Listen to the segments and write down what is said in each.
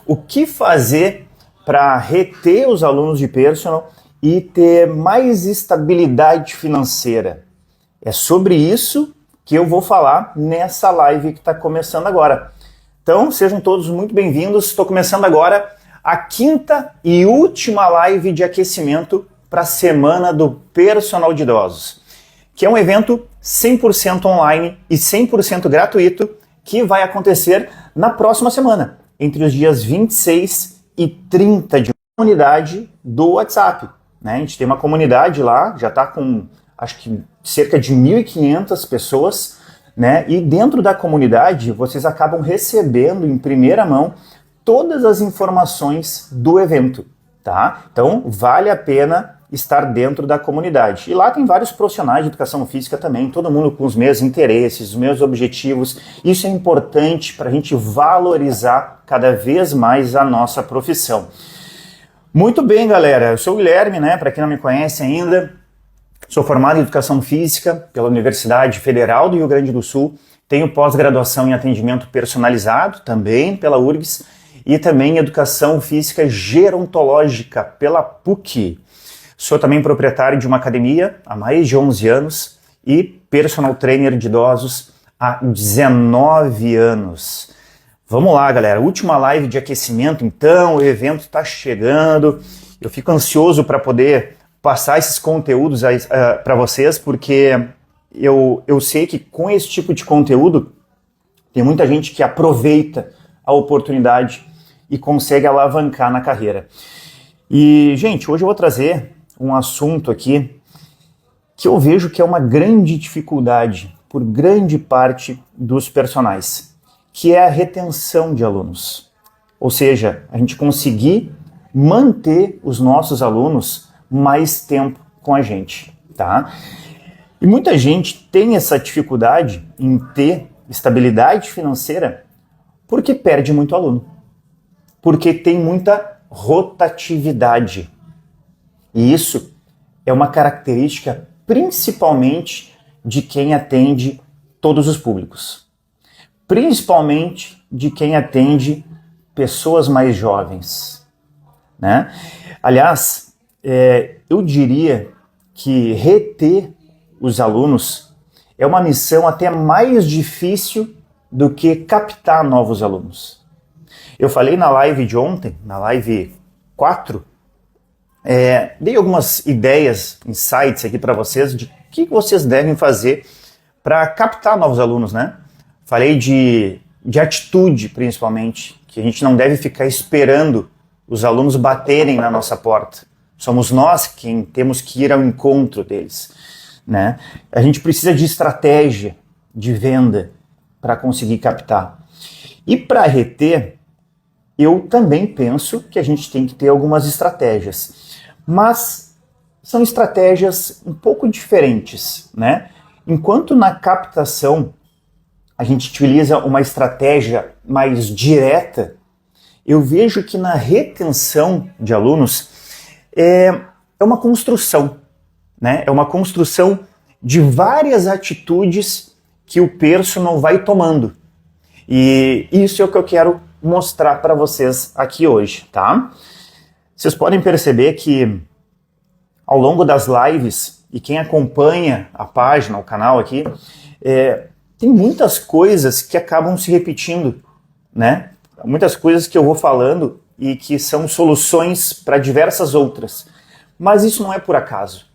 O que fazer para reter os alunos de personal e ter mais estabilidade financeira? É sobre isso que eu vou falar nessa live que está começando agora. Então, sejam todos muito bem-vindos. Estou começando agora a quinta e última live de aquecimento para a Semana do Personal de Idosos, que é um evento 100% online e 100% gratuito que vai acontecer na próxima semana, entre os dias 26 e 30 de comunidade do WhatsApp. A gente tem uma comunidade lá, já está com acho que cerca de 1.500 pessoas, e dentro da comunidade vocês acabam recebendo em primeira mão todas as informações do evento, tá? Então vale a pena estar dentro da comunidade. E lá tem vários profissionais de educação física também, todo mundo com os mesmos interesses, os mesmos objetivos. Isso é importante para a gente valorizar cada vez mais a nossa profissão. Muito bem, galera. Eu sou o Guilherme, para quem não me conhece ainda. Sou formado em Educação Física pela Universidade Federal do Rio Grande do Sul. Tenho pós-graduação em Atendimento Personalizado, também pela URGS, e também em Educação Física Gerontológica pela PUC. Sou também proprietário de uma academia há mais de 11 anos e personal trainer de idosos há 19 anos. Vamos lá, galera. Última live de aquecimento, então. O evento está chegando. Eu fico ansioso para poder passar esses conteúdos para vocês, porque eu sei que com esse tipo de conteúdo tem muita gente que aproveita a oportunidade e consegue alavancar na carreira. E, gente, hoje eu vou trazer um assunto aqui que eu vejo que é uma grande dificuldade por grande parte dos personagens, que é a retenção de alunos. Ou seja, a gente conseguir manter os nossos alunos mais tempo com a gente, tá? E muita gente tem essa dificuldade em ter estabilidade financeira porque perde muito aluno, porque tem muita rotatividade. E isso é uma característica principalmente de quem atende todos os públicos, principalmente de quem atende pessoas mais jovens, Aliás, eu diria que reter os alunos é uma missão até mais difícil do que captar novos alunos. Eu falei na live de ontem, na live 4, dei algumas ideias, insights aqui para vocês de o que vocês devem fazer para captar novos alunos, Falei de atitude, principalmente, que a gente não deve ficar esperando os alunos baterem na nossa porta. Somos nós quem temos que ir ao encontro deles, A gente precisa de estratégia de venda para conseguir captar. E para reter, eu também penso que a gente tem que ter algumas estratégias. Mas são estratégias um pouco diferentes, Enquanto na captação a gente utiliza uma estratégia mais direta, eu vejo que na retenção de alunos é uma construção, É uma construção de várias atitudes que o personal vai tomando. E isso é o que eu quero mostrar para vocês aqui hoje, tá? Vocês podem perceber que ao longo das lives, e quem acompanha a página, o canal aqui, tem muitas coisas que acabam se repetindo, Muitas coisas que eu vou falando e que são soluções para diversas outras. Mas isso não é por acaso.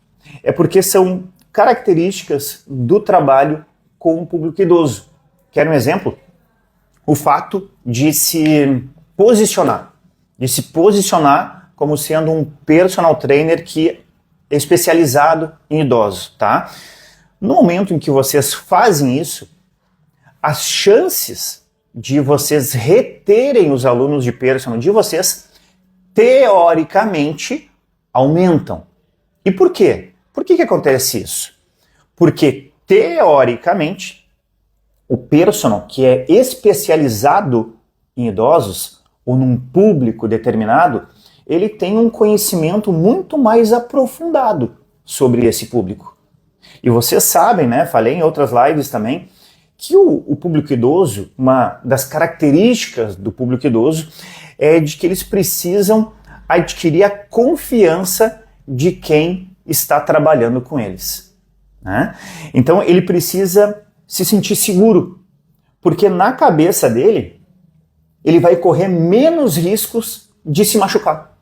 É porque são características do trabalho com o público idoso. Quer um exemplo? O fato de se posicionar como sendo um personal trainer que é especializado em idosos, tá? No momento em que vocês fazem isso, as chances de vocês reterem os alunos de personal de vocês, teoricamente, aumentam. E por quê? Por que acontece isso? Porque, teoricamente, o personal que é especializado em idosos ou num público determinado, ele tem um conhecimento muito mais aprofundado sobre esse público. E vocês sabem, falei em outras lives também, que o público idoso, uma das características do público idoso é de que eles precisam adquirir a confiança de quem está trabalhando com eles, né? Então ele precisa se sentir seguro, porque na cabeça dele, ele vai correr menos riscos de se machucar,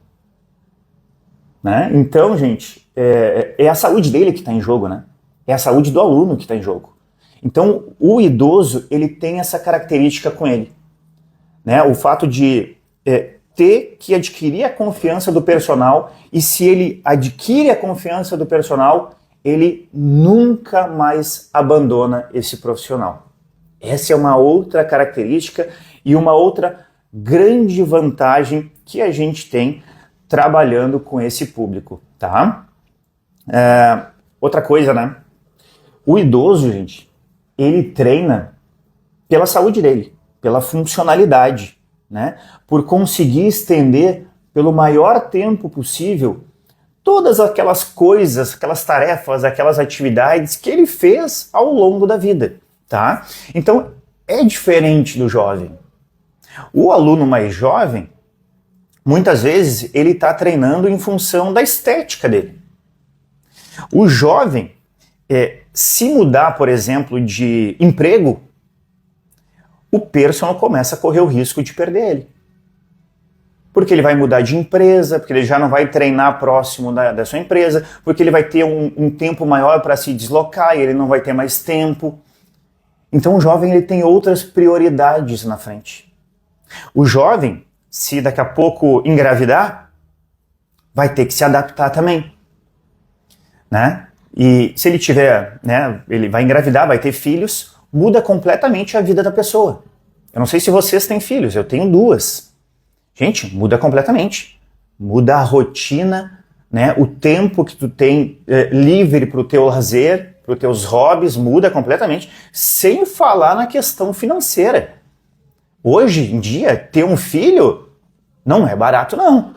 né? Então, gente, é a saúde dele que está em jogo, né? É a saúde do aluno que está em jogo. Então, o idoso, ele tem essa característica com ele, né? O fato de ter que adquirir a confiança do personal, e se ele adquire a confiança do personal, ele nunca mais abandona esse profissional. Essa é uma outra característica e uma outra grande vantagem que a gente tem trabalhando com esse público, tá? Outra coisa, né? O idoso, gente, ele treina pela saúde dele, pela funcionalidade, né? Por conseguir estender pelo maior tempo possível todas aquelas coisas, aquelas tarefas, aquelas atividades que ele fez ao longo da vida, tá? Então, é diferente do jovem. O aluno mais jovem, muitas vezes, ele está treinando em função da estética dele. O jovem, se mudar, por exemplo, de emprego, o personal começa a correr o risco de perder ele. Porque ele vai mudar de empresa, porque ele já não vai treinar próximo da sua empresa, porque ele vai ter um tempo maior para se deslocar e ele não vai ter mais tempo. Então o jovem ele tem outras prioridades na frente. O jovem, se daqui a pouco engravidar, vai ter que se adaptar também, né? E se ele tiver, né, ele vai engravidar, vai ter filhos, muda completamente a vida da pessoa. Eu não sei se vocês têm filhos, eu tenho 2. Gente, muda completamente. Muda a rotina, né? O tempo que tu tem livre para o teu lazer, para os teus hobbies, muda completamente. Sem falar na questão financeira. Hoje em dia, ter um filho não é barato, não.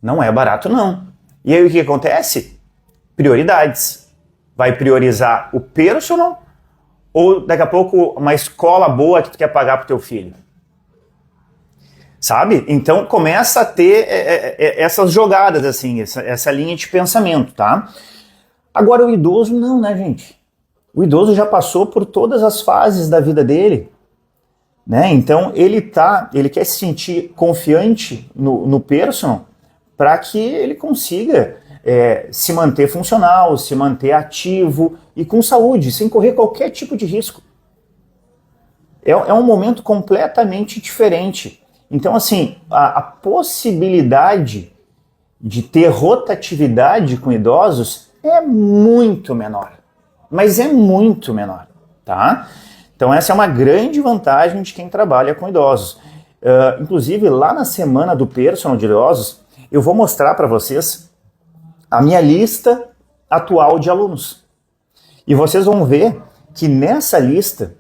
Não é barato, não. E aí o que acontece? Prioridades. Vai priorizar o personal ou daqui a pouco uma escola boa que tu quer pagar pro teu filho? Sabe? Então começa a ter essas jogadas, assim, essa linha de pensamento, tá? Agora o idoso não, né, gente? O idoso já passou por todas as fases da vida dele, né? Então ele quer se sentir confiante no personal para que ele consiga se manter funcional, se manter ativo e com saúde, sem correr qualquer tipo de risco. É um momento completamente diferente. Então, assim, a possibilidade de ter rotatividade com idosos é muito menor. Mas é muito menor, tá? Então, essa é uma grande vantagem de quem trabalha com idosos. Inclusive, lá na semana do personal de idosos, eu vou mostrar para vocês a minha lista atual de alunos. E vocês vão ver que nessa lista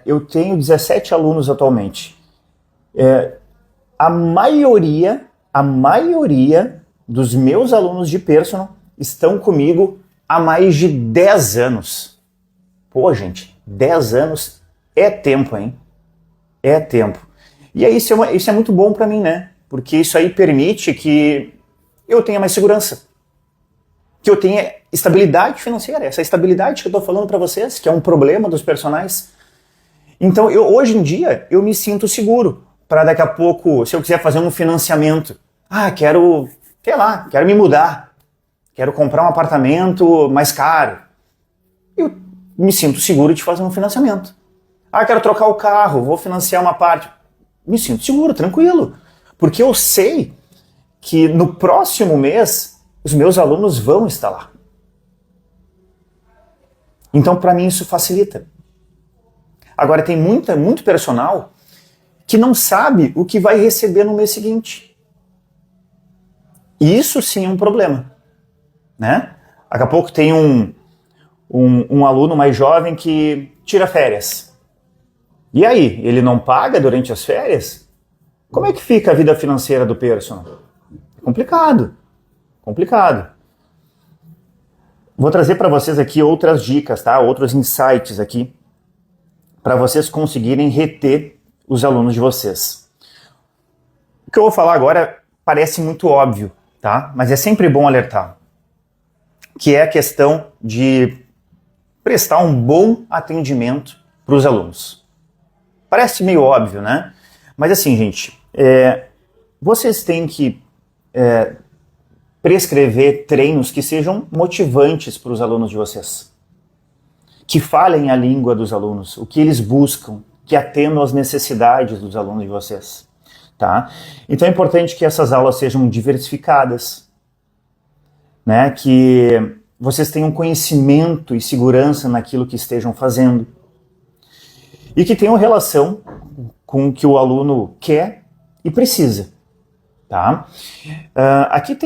eu tenho 17 alunos atualmente. A maioria dos meus alunos de personal estão comigo há mais de 10 anos. Pô, gente, 10 anos é tempo, hein? É tempo. E aí isso é muito bom para mim, né? Porque isso aí permite que eu tenha mais segurança, que eu tenha estabilidade financeira, essa estabilidade que eu tô falando para vocês, que é um problema dos personagens. Então, hoje em dia, eu me sinto seguro para daqui a pouco, se eu quiser fazer um financiamento, quero me mudar, quero comprar um apartamento mais caro, eu me sinto seguro de fazer um financiamento. Quero trocar o carro, vou financiar uma parte, me sinto seguro, tranquilo, porque eu sei que no próximo mês os meus alunos vão estar lá. Então, para mim, isso facilita. Agora, tem muito personal que não sabe o que vai receber no mês seguinte. E isso sim é um problema, né? Daqui a pouco tem um aluno mais jovem que tira férias. E aí, ele não paga durante as férias? Como é que fica a vida financeira do personal? É complicado. Vou trazer para vocês aqui outras dicas, tá? Outros insights aqui para vocês conseguirem reter os alunos de vocês. O que eu vou falar agora parece muito óbvio, tá? Mas é sempre bom alertar, que é a questão de prestar um bom atendimento para os alunos. Parece meio óbvio, né? Mas assim, gente, vocês têm que prescrever treinos que sejam motivantes para os alunos de vocês, que falem a língua dos alunos, o que eles buscam, que atendam às necessidades dos alunos de vocês, tá? Então é importante que essas aulas sejam diversificadas, né? Que vocês tenham conhecimento e segurança naquilo que estejam fazendo e que tenham relação com o que o aluno quer e precisa, tá? Aqui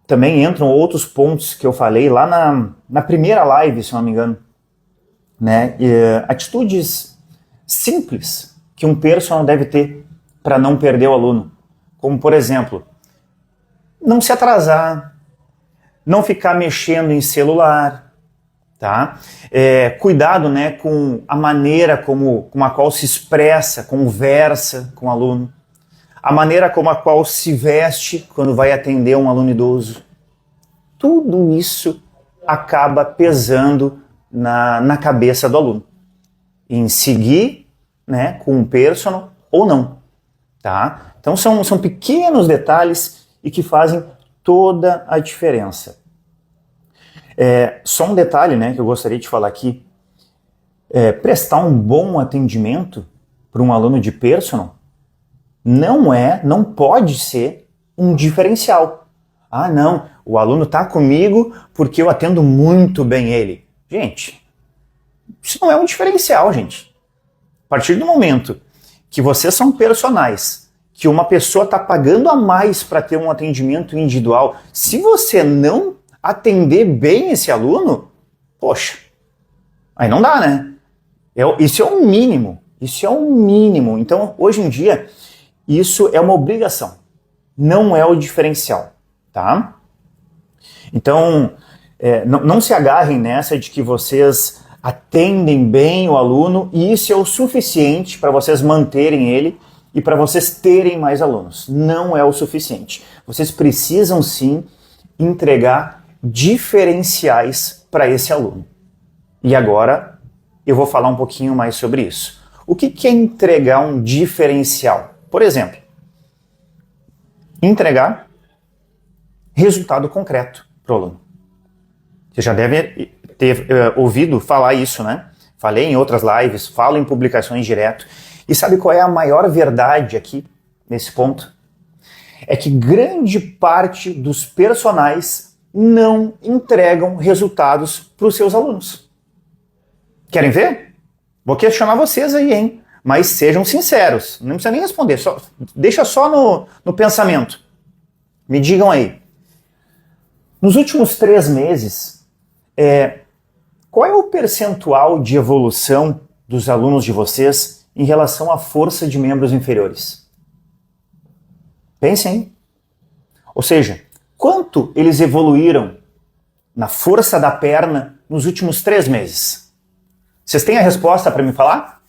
também entram outros pontos que eu falei lá na primeira live, se não me engano, né? Atitudes simples que um personal deve ter para não perder o aluno, como por exemplo, não se atrasar, não ficar mexendo em celular, tá? Cuidado, né, com a maneira com a qual se expressa, conversa com o aluno, a maneira como a qual se veste quando vai atender um aluno idoso. Tudo isso acaba pesando na cabeça do aluno, em seguir, né, com um personal ou não, tá? Então são pequenos detalhes e que fazem toda a diferença. Só um detalhe, né, que eu gostaria de falar aqui, prestar um bom atendimento para um aluno de personal não pode ser um diferencial. Ah, não, o aluno está comigo porque eu atendo muito bem ele. Gente, isso não é um diferencial, gente. A partir do momento que vocês são personagens, que uma pessoa está pagando a mais para ter um atendimento individual, se você não atender bem esse aluno, poxa, aí não dá, né? Isso é o mínimo. Isso é o mínimo. Então, hoje em dia, isso é uma obrigação. Não é o diferencial, tá? Então, não se agarrem nessa de que vocês atendem bem o aluno e isso é o suficiente para vocês manterem ele e para vocês terem mais alunos. Não é o suficiente. Vocês precisam sim entregar diferenciais para esse aluno. E agora eu vou falar um pouquinho mais sobre isso. O que é entregar um diferencial? Por exemplo, entregar resultado concreto para o aluno. Você já deve ter ouvido falar isso, né? Falei em outras lives, falo em publicações direto. E sabe qual é a maior verdade aqui, nesse ponto? É que grande parte dos personagens não entregam resultados para os seus alunos. Querem ver? Vou questionar vocês aí, hein? Mas sejam sinceros, não precisa nem responder, deixa só no pensamento. Me digam aí, nos últimos 3 meses, qual é o percentual de evolução dos alunos de vocês em relação à força de membros inferiores? Pensem, hein? Ou seja, quanto eles evoluíram na força da perna nos últimos 3 meses? Vocês têm a resposta para me falar?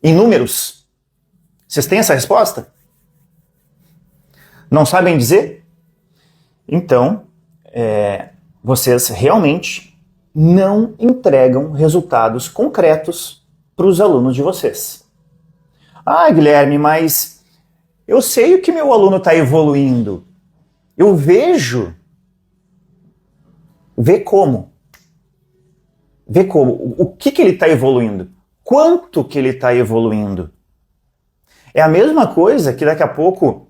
Em números? Vocês têm essa resposta? Não sabem dizer? Então, vocês realmente não entregam resultados concretos para os alunos de vocês. Ah, Guilherme, mas eu sei o que meu aluno está evoluindo. Eu vejo. Vê como? Vê como? O que ele está evoluindo? Quanto que ele está evoluindo? É a mesma coisa que daqui a pouco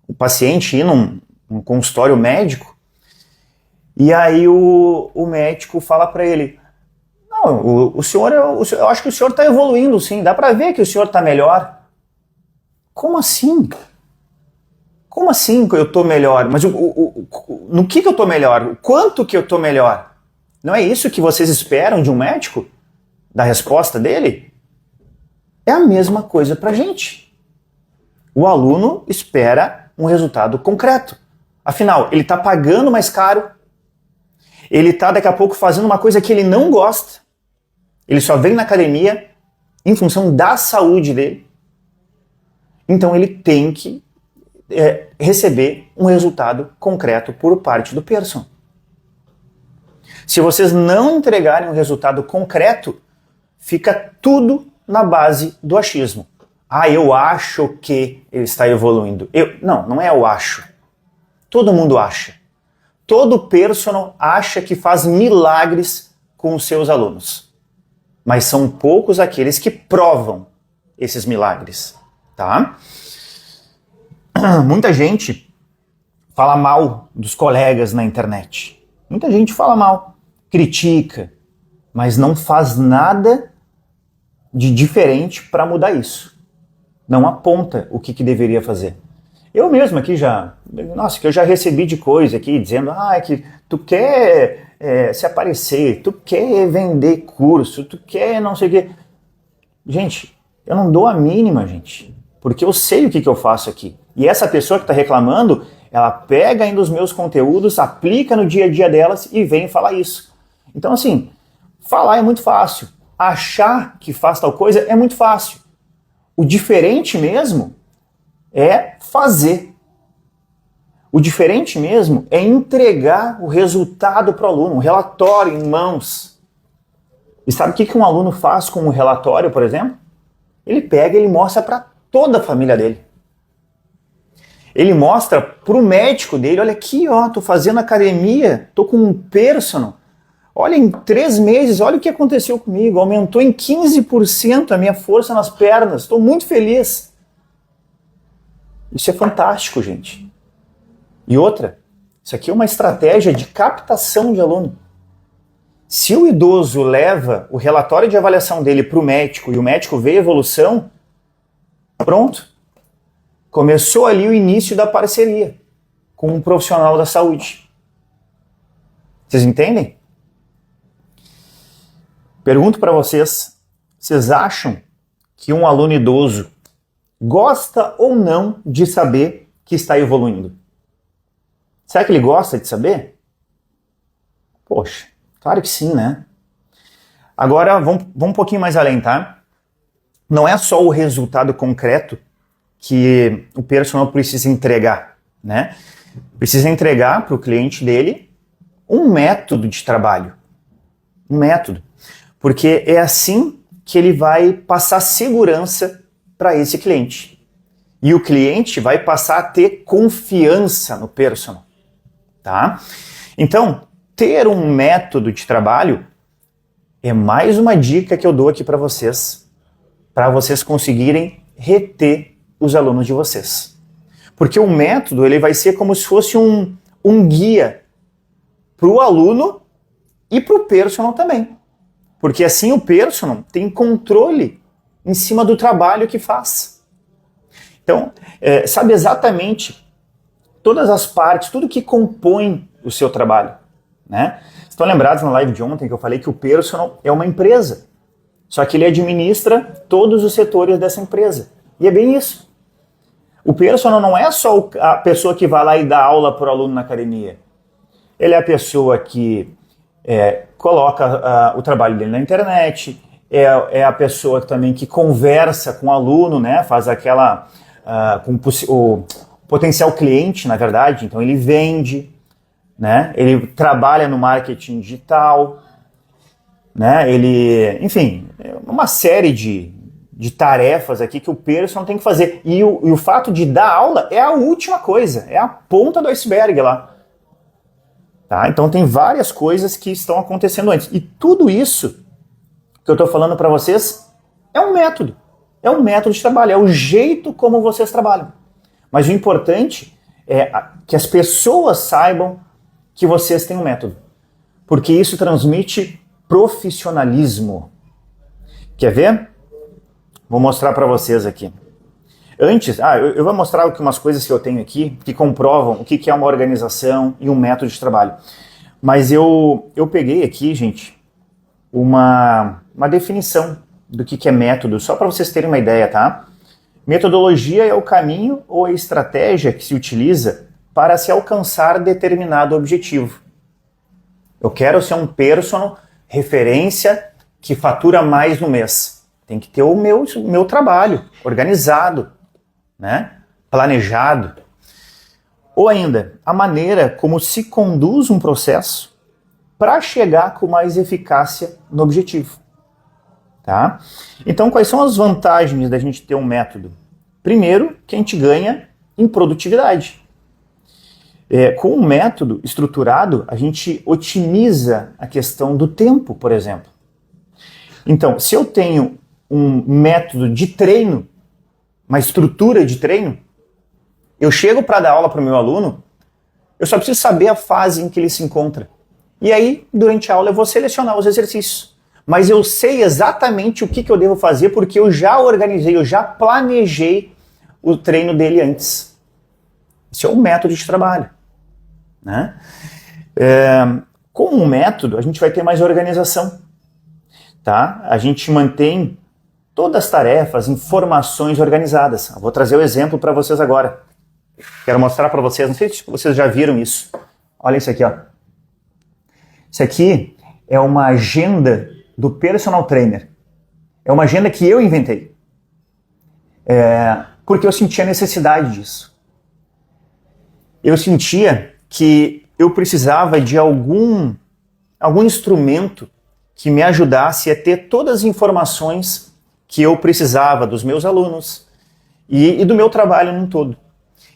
o paciente ir num consultório médico e aí o médico fala para ele: não, o senhor, eu acho que o senhor está evoluindo sim, dá para ver que o senhor está melhor. Como assim? Como assim que eu estou melhor? Mas no que eu estou melhor? Quanto que eu estou melhor? Não é isso que vocês esperam de um médico? Da resposta dele? É a mesma coisa para a gente. O aluno espera um resultado concreto. Afinal, ele está pagando mais caro, ele está daqui a pouco fazendo uma coisa que ele não gosta, ele só vem na academia em função da saúde dele. Então ele tem que receber um resultado concreto por parte do personal. Se vocês não entregarem um resultado concreto, fica tudo na base do achismo. Eu acho que ele está evoluindo. Não é eu acho. Todo mundo acha. Todo personal acha que faz milagres com os seus alunos. Mas são poucos aqueles que provam esses milagres, tá? Muita gente fala mal dos colegas na internet. Muita gente fala mal, critica, mas não faz nada de diferente para mudar isso. Não aponta o que deveria fazer. Eu mesmo aqui que eu já recebi de coisa aqui, dizendo, que tu quer se aparecer, tu quer vender curso, tu quer não sei o quê. Gente, eu não dou a mínima, gente, porque eu sei o que eu faço aqui. E essa pessoa que está reclamando, ela pega ainda os meus conteúdos, aplica no dia a dia delas e vem falar isso. Então, assim, falar é muito fácil. Achar que faz tal coisa é muito fácil. O diferente mesmo é fazer. O diferente mesmo é entregar o resultado para o aluno, um relatório em mãos. E sabe o que um aluno faz com um relatório, por exemplo? Ele pega e ele mostra para toda a família dele. Ele mostra para o médico dele, olha aqui, tô fazendo academia, tô com um personal. Olha, em 3 meses, olha o que aconteceu comigo. Aumentou em 15% a minha força nas pernas. Estou muito feliz. Isso é fantástico, gente. E outra, isso aqui é uma estratégia de captação de aluno. Se o idoso leva o relatório de avaliação dele para o médico e o médico vê a evolução, pronto. Começou ali o início da parceria com um profissional da saúde. Vocês entendem? Pergunto para vocês, vocês acham que um aluno idoso gosta ou não de saber que está evoluindo? Será que ele gosta de saber? Poxa, claro que sim, né? Agora, vamos um pouquinho mais além, tá? Não é só o resultado concreto que o personal precisa entregar, né? Precisa entregar para o cliente dele um método de trabalho. Um método. Porque é assim que ele vai passar segurança para esse cliente. E o cliente vai passar a ter confiança no personal, tá? Então, ter um método de trabalho é mais uma dica que eu dou aqui para vocês conseguirem reter os alunos de vocês. Porque o método ele vai ser como se fosse um guia para o aluno e para o personal também. Porque assim o personal tem controle em cima do trabalho que faz. Então, sabe exatamente todas as partes, tudo que compõe o seu trabalho, né? Estão lembrados na live de ontem que eu falei que o personal é uma empresa, só que ele administra todos os setores dessa empresa. E é bem isso. O personal não é só a pessoa que vai lá e dá aula para o aluno na academia. Ele é a pessoa que coloca o trabalho dele na internet, é a pessoa também que conversa com o aluno, né? Faz aquela com o potencial cliente, na verdade. Então ele vende, né? Ele trabalha no marketing digital, né? Enfim, uma série de tarefas aqui que o personal tem que fazer. E o fato de dar aula é a última coisa, é a ponta do iceberg lá. Tá? Então tem várias coisas que estão acontecendo antes. E tudo isso que eu estou falando para vocês é um método. É um método de trabalho, é o jeito como vocês trabalham. Mas o importante é que as pessoas saibam que vocês têm um método. Porque isso transmite profissionalismo. Quer ver? Vou mostrar para vocês aqui. Antes, eu vou mostrar umas coisas que eu tenho aqui que comprovam o que é uma organização e um método de trabalho. Mas eu peguei aqui, gente, uma definição do que é método, só para vocês terem uma ideia, tá? Metodologia é o caminho ou a estratégia que se utiliza para se alcançar determinado objetivo. Eu quero ser um personal referência que fatura mais no mês. Tem que ter o meu trabalho organizado. né? Planejado. Ou ainda, a maneira como se conduz um processo para chegar com mais eficácia no objetivo. Tá? Então, quais são as vantagens da gente ter um método? Primeiro, que a gente ganha em produtividade. Com um método estruturado, a gente otimiza a questão do tempo, por exemplo. Então, se eu tenho um método de treino, uma estrutura de treino, eu chego para dar aula para o meu aluno, eu só preciso saber a fase em que ele se encontra. E aí, durante a aula, eu vou selecionar os exercícios. Mas eu sei exatamente o que eu devo fazer porque eu já organizei, eu já planejei o treino dele antes. Esse é um método de trabalho. Né? Com um método, a gente vai ter mais organização. Tá? A gente mantém todas as tarefas, informações organizadas. Eu vou trazer o exemplo para vocês agora. Quero mostrar para vocês, não sei se vocês já viram isso. Olha isso aqui, ó. Isso aqui é uma agenda do personal trainer. É uma agenda que eu inventei. Porque eu sentia necessidade disso. Eu sentia que eu precisava de algum instrumento que me ajudasse a ter todas as informações que eu precisava dos meus alunos e do meu trabalho num todo.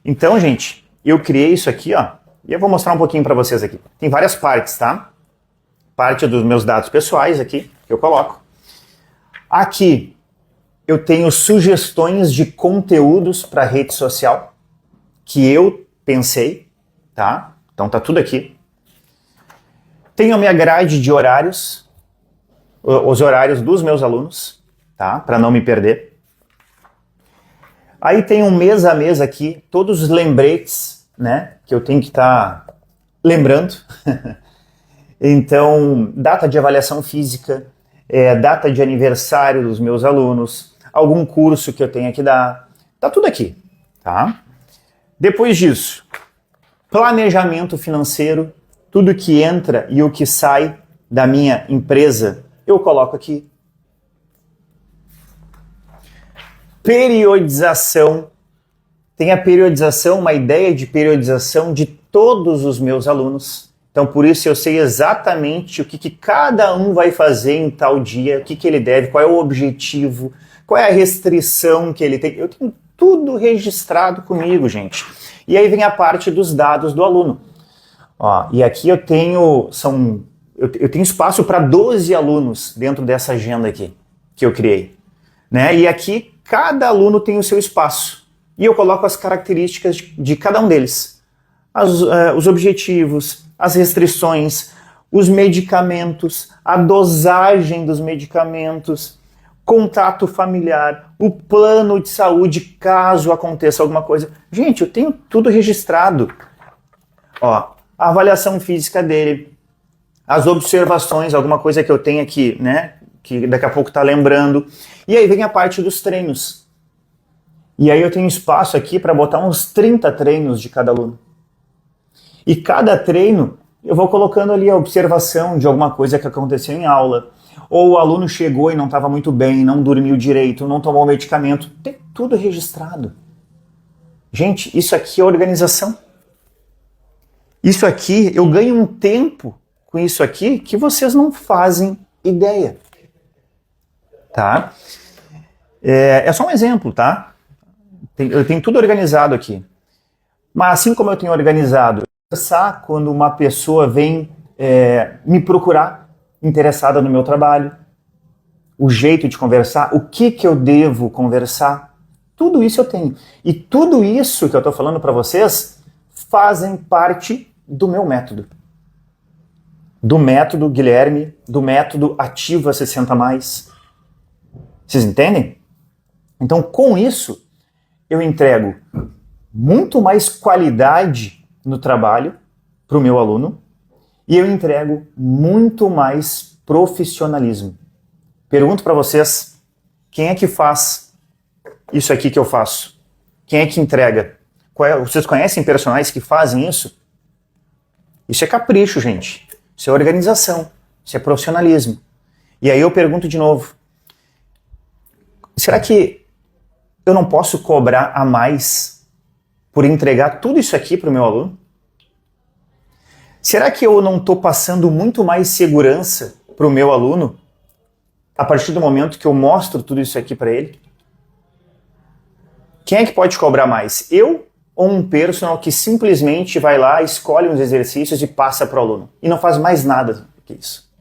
Então, gente, eu criei isso aqui, ó, e eu vou mostrar um pouquinho para vocês aqui. Tem várias partes, tá? Parte dos meus dados pessoais aqui, que eu coloco. Aqui, eu tenho sugestões de conteúdos para rede social que eu pensei, tá? Então tá tudo aqui. Tenho a minha grade de horários, os horários dos meus alunos, tá? Para não me perder. Aí tem um mês a mês aqui, todos os lembretes, né? Que eu tenho que estar lembrando. Então, data de avaliação física, data de aniversário dos meus alunos, algum curso que eu tenha que dar, tá tudo aqui, tá? Depois disso, planejamento financeiro, tudo que entra e o que sai da minha empresa, eu coloco aqui. Periodização, tem a periodização, uma ideia de periodização de todos os meus alunos. Então, por isso eu sei exatamente o que cada um vai fazer em tal dia, o que ele deve, qual é o objetivo, qual é a restrição que ele tem. Eu tenho tudo registrado comigo, gente. E aí vem a parte dos dados do aluno. Ó, e aqui eu tenho espaço para 12 alunos dentro dessa agenda aqui que eu criei. Né? E aqui cada aluno tem o seu espaço. E eu coloco as características de cada um deles. Os objetivos, as restrições, os medicamentos, a dosagem dos medicamentos, contato familiar, o plano de saúde caso aconteça alguma coisa. Gente, eu tenho tudo registrado. Ó, a avaliação física dele, as observações, alguma coisa que eu tenho aqui, né? Que daqui a pouco tá lembrando. E aí vem a parte dos treinos. E aí eu tenho espaço aqui para botar uns 30 treinos de cada aluno. E cada treino eu vou colocando ali a observação de alguma coisa que aconteceu em aula. Ou o aluno chegou e não estava muito bem, não dormiu direito, não tomou medicamento. Tem tudo registrado. Gente, isso aqui é organização. Isso aqui, eu ganho um tempo com isso aqui que vocês não fazem ideia. Tá? É só um exemplo, tá? Eu tenho tudo organizado aqui. Mas assim como eu tenho organizado, quando uma pessoa vem me procurar, interessada no meu trabalho, o jeito de conversar, o que eu devo conversar, tudo isso eu tenho. E tudo isso que eu estou falando para vocês fazem parte do meu método. Do método Guilherme, do método Ativa 60+. Vocês entendem? Então, com isso, eu entrego muito mais qualidade no trabalho para o meu aluno e eu entrego muito mais profissionalismo. Pergunto para vocês, quem é que faz isso aqui que eu faço? Quem é que entrega? Vocês conhecem personagens que fazem isso? Isso é capricho, gente. Isso é organização. Isso é profissionalismo. E aí eu pergunto de novo, será que eu não posso cobrar a mais por entregar tudo isso aqui para o meu aluno? Será que eu não estou passando muito mais segurança para o meu aluno a partir do momento que eu mostro tudo isso aqui para ele? Quem é que pode cobrar mais? Eu ou um personal que simplesmente vai lá, escolhe uns exercícios e passa para o aluno? E não faz mais nada do que isso.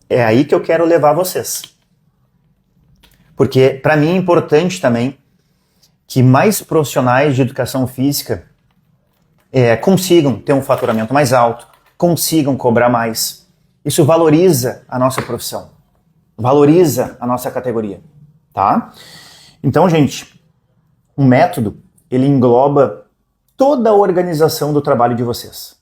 É aí que eu quero levar vocês. Porque para mim é importante também que mais profissionais de educação física consigam ter um faturamento mais alto, consigam cobrar mais. Isso valoriza a nossa profissão, valoriza a nossa categoria, tá? Então, gente, um método, ele engloba toda a organização do trabalho de vocês.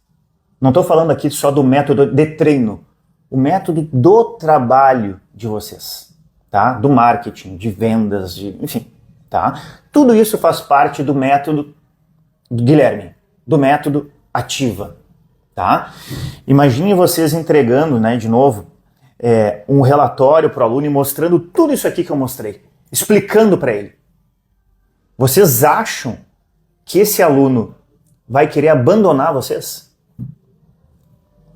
Não estou falando aqui só do método de treino, o método do trabalho de vocês, tá? Do marketing, de vendas, enfim, tá? Tudo isso faz parte do método do Guilherme, do método Ativa, tá? Imagine vocês entregando, né, de novo, um relatório para o aluno e mostrando tudo isso aqui que eu mostrei, explicando para ele. Vocês acham que esse aluno vai querer abandonar vocês?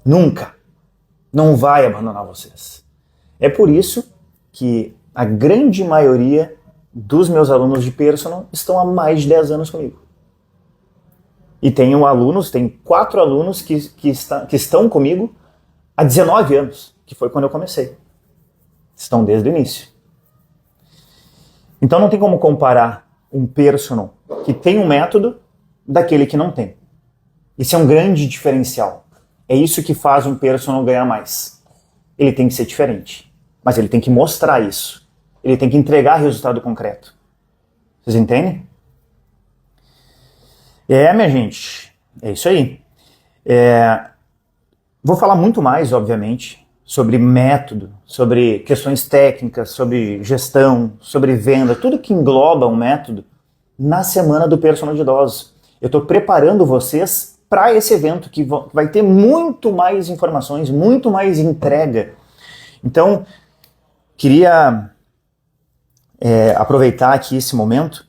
Nunca. Não vai abandonar vocês. É por isso que a grande maioria dos meus alunos de personal estão há mais de 10 anos comigo. E tem 4 alunos que estão comigo há 19 anos, que foi quando eu comecei. Estão desde o início. Então não tem como comparar um personal que tem um método daquele que não tem. Isso é um grande diferencial. É isso que faz um personal ganhar mais. Ele tem que ser diferente, mas ele tem que mostrar isso. Ele tem que entregar resultado concreto. Vocês entendem? Minha gente, é isso aí. Vou falar muito mais, obviamente, sobre método, sobre questões técnicas, sobre gestão, sobre venda, tudo que engloba um método na semana do personal de idosos. Eu estou preparando vocês para esse evento que vai ter muito mais informações, muito mais entrega. Então, queria aproveitar aqui esse momento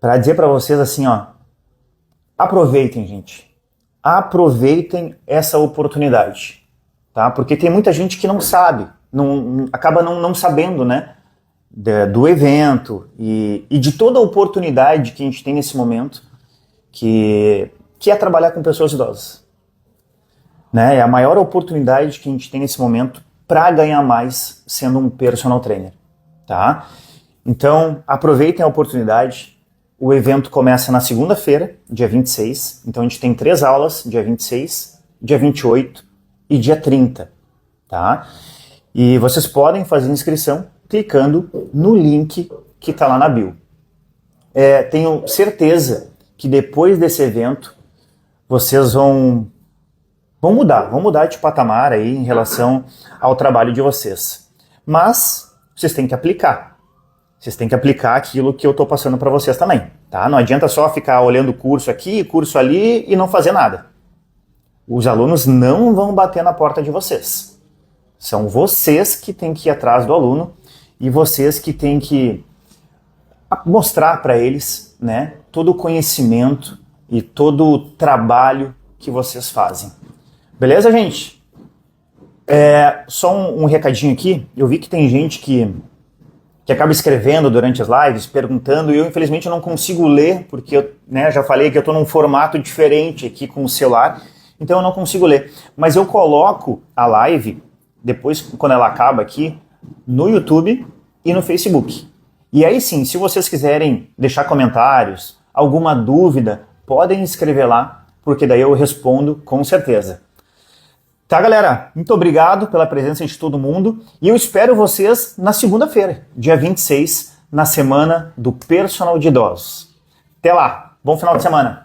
para dizer para vocês assim, ó, aproveitem, gente. Aproveitem essa oportunidade, tá? Porque tem muita gente que não sabe, acaba não sabendo, né, do evento e de toda a oportunidade que a gente tem nesse momento, que é trabalhar com pessoas idosas. Né? É a maior oportunidade que a gente tem nesse momento para ganhar mais sendo um personal trainer, tá? Então, aproveitem a oportunidade. O evento começa na segunda-feira, dia 26. Então, a gente tem 3 aulas, dia 26, dia 28 e dia 30, tá? E vocês podem fazer inscrição clicando no link que está lá na bio. Tenho certeza que depois desse evento, vocês vão mudar de patamar aí em relação ao trabalho de vocês. Mas vocês têm que aplicar. Vocês têm que aplicar aquilo que eu estou passando para vocês também, tá? Não adianta só ficar olhando curso aqui, curso ali e não fazer nada. Os alunos não vão bater na porta de vocês. São vocês que têm que ir atrás do aluno e vocês que têm que mostrar para eles, né, todo o conhecimento e todo o trabalho que vocês fazem. Beleza, gente? Só um recadinho aqui. Eu vi que tem gente que acaba escrevendo durante as lives, perguntando, e eu infelizmente não consigo ler, porque eu já falei que eu estou num formato diferente aqui com o celular, então eu não consigo ler. Mas eu coloco a live, depois, quando ela acaba aqui, no YouTube e no Facebook. E aí sim, se vocês quiserem deixar comentários, alguma dúvida, podem escrever lá, porque daí eu respondo com certeza. Tá, galera? Muito obrigado pela presença de todo mundo e eu espero vocês na segunda-feira, dia 26, na semana do Personal de Idosos. Até lá! Bom final de semana!